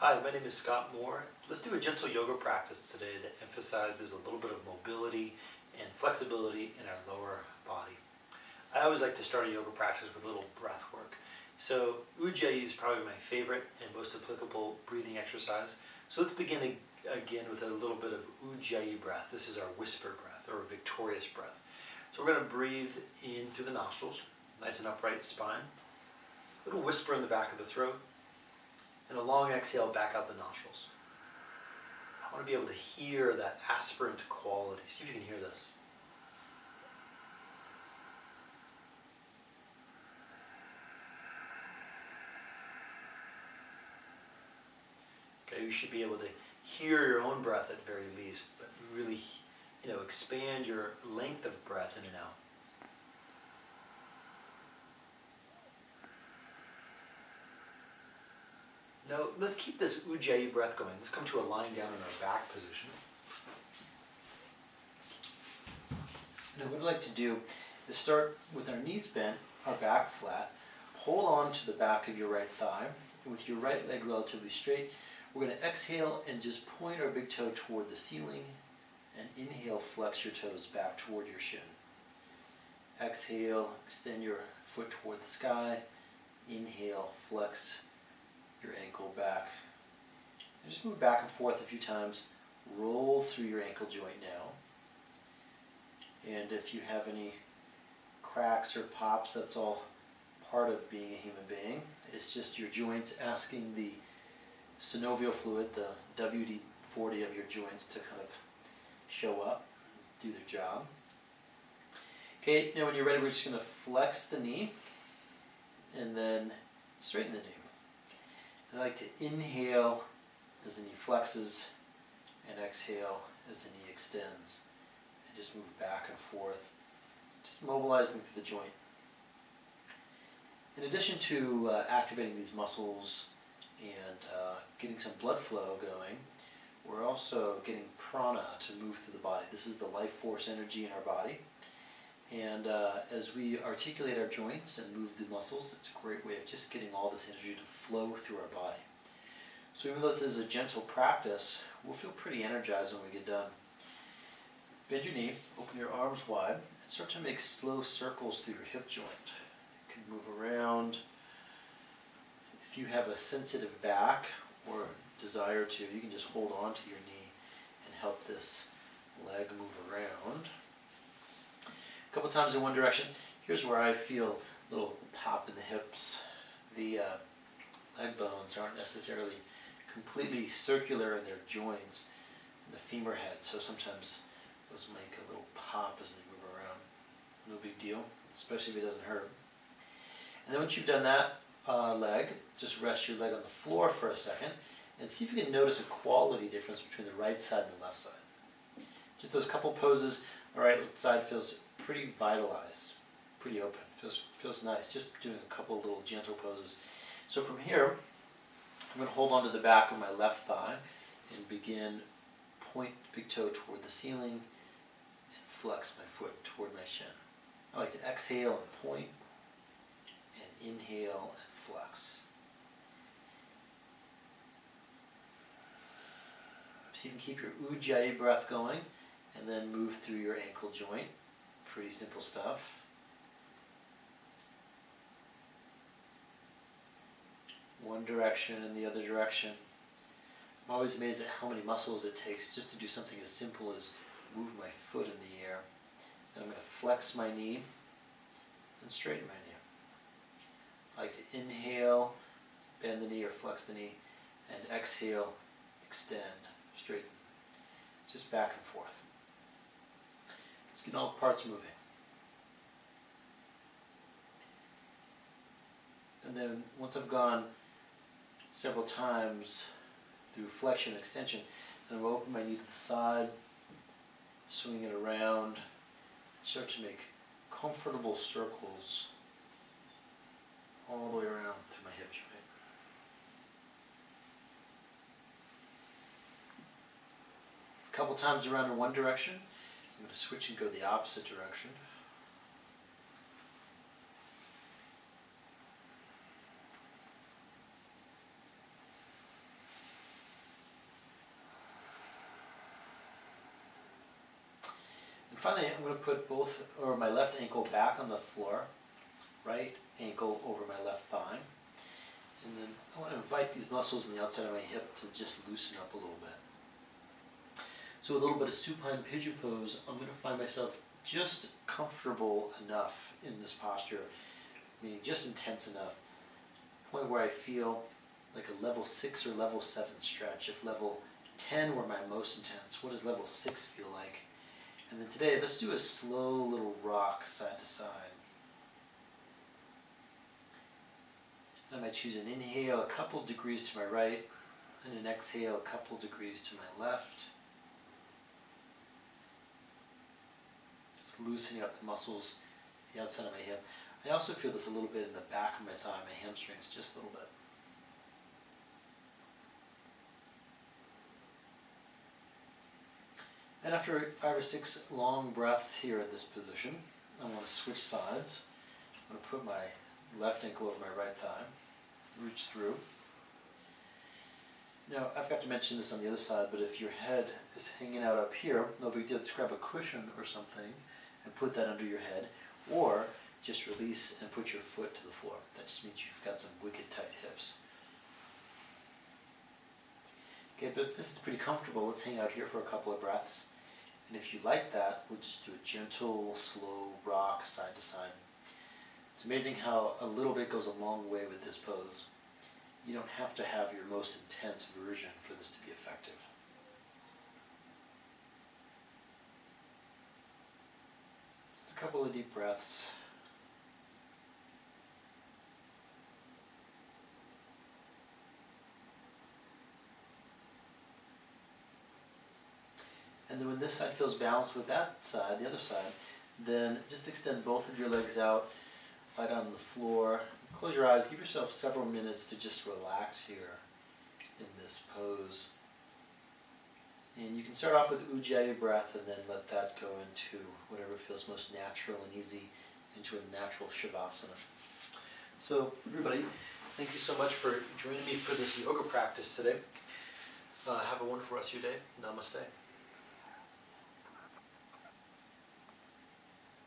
Hi, my name is Scott Moore. Let's do a gentle yoga practice today that emphasizes a little bit of mobility and flexibility in our lower body. I always like to start a yoga practice with a little breath work. So Ujjayi is probably my favorite and most applicable breathing exercise. So let's begin again with a little bit of Ujjayi breath. This is our whisper breath or victorious breath. So we're going to breathe in through the nostrils, nice and upright spine. A little whisper in the back of the throat. And a long exhale back out the nostrils. I want to be able to hear that aspirant quality. See if you can hear this. Okay, you should be able to hear your own breath at the very least, but really, expand your length of breath in and out. Now, let's keep this Ujjayi breath going. Let's come to a lying down in our back position. Now, what I'd like to do is start with our knees bent, our back flat. Hold on to the back of your right thigh. And with your right leg relatively straight, we're going to exhale and just point our big toe toward the ceiling. And inhale, flex your toes back toward your shin. Exhale, extend your foot toward the sky. Inhale, flex your ankle back. And just move back and forth a few times. Roll through your ankle joint now. And if you have any cracks or pops, that's all part of being a human being. It's just your joints asking the synovial fluid, the WD-40 of your joints, to kind of show up, do their job. Okay, now when you're ready, we're just going to flex the knee and then straighten the knee. And I like to inhale as the knee flexes and exhale as the knee extends. And just move back and forth, just mobilizing through the joint. In addition to activating these muscles and getting some blood flow going, we're also getting prana to move through the body. This is the life force energy in our body. And as we articulate our joints and move the muscles, it's a great way of just getting all this energy to flow through our body. So even though this is a gentle practice, we'll feel pretty energized when we get done. Bend your knee, open your arms wide, and start to make slow circles through your hip joint. You can move around. If you have a sensitive back or desire to, you can just hold on to your knee and help this leg move around. A couple times in one direction. Here's where I feel a little pop in the hips. The leg bones aren't necessarily completely circular in their joints in the femur head, so sometimes those make a little pop as they move around. No big deal, especially if it doesn't hurt. And then once you've done that leg, just rest your leg on the floor for a second and see if you can notice a quality difference between the right side and the left side. Just those couple poses, the right side feels pretty vitalized, pretty open, feels nice, just doing a couple little gentle poses. So from here, I'm going to hold onto the back of my left thigh and begin point big toe toward the ceiling and flex my foot toward my shin. I like to exhale and point and inhale and flex. So you can keep your Ujjayi breath going and then move through your ankle joint. Pretty simple stuff. One direction and the other direction. I'm always amazed at how many muscles it takes just to do something as simple as move my foot in the air. Then I'm going to flex my knee and straighten my knee. I like to inhale, bend the knee or flex the knee, and exhale, extend, straighten. Just back and forth. Let's get all parts moving. And then once I've gone several times through flexion and extension, then I'll open my knee to the side, swing it around, start to make comfortable circles all the way around through my hip joint. A couple times around in one direction. I'm going to switch and go the opposite direction. finally, I'm going to put my left ankle back on the floor, right ankle over my left thigh. And then I want to invite these muscles on the outside of my hip to just loosen up a little bit. So a little bit of supine pigeon pose, I'm going to find myself just comfortable enough in this posture, meaning just intense enough, point where I feel like a level 6 or level 7 stretch. If level 10 were my most intense, what does level 6 feel like? And then today, let's do a slow little rock side to side. I might choose an inhale a couple degrees to my right, and an exhale a couple degrees to my left. Just loosening up the muscles, the outside of my hip. I also feel this a little bit in the back of my thigh, my hamstrings, just a little bit. And after 5 or 6 long breaths here in this position, I want to switch sides. I'm going to put my left ankle over my right thigh, reach through. Now, I forgot to mention this on the other side, but if your head is hanging out up here, no big deal. Just grab a cushion or something and put that under your head, or just release and put your foot to the floor. That just means you've got some wicked tight hips. Okay, but if this is pretty comfortable, let's hang out here for a couple of breaths. And if you like that, we'll just do a gentle, slow rock side to side. It's amazing how a little bit goes a long way with this pose. You don't have to have your most intense version for this to be effective. Just a couple of deep breaths. And then when this side feels balanced with that side, the other side, then just extend both of your legs out, lie down on the floor, close your eyes, give yourself several minutes to just relax here in this pose. And you can start off with Ujjayi breath and then let that go into whatever feels most natural and easy, into a natural Shavasana. So everybody, thank you so much for joining me for this yoga practice today. Have a wonderful rest of your day. Namaste.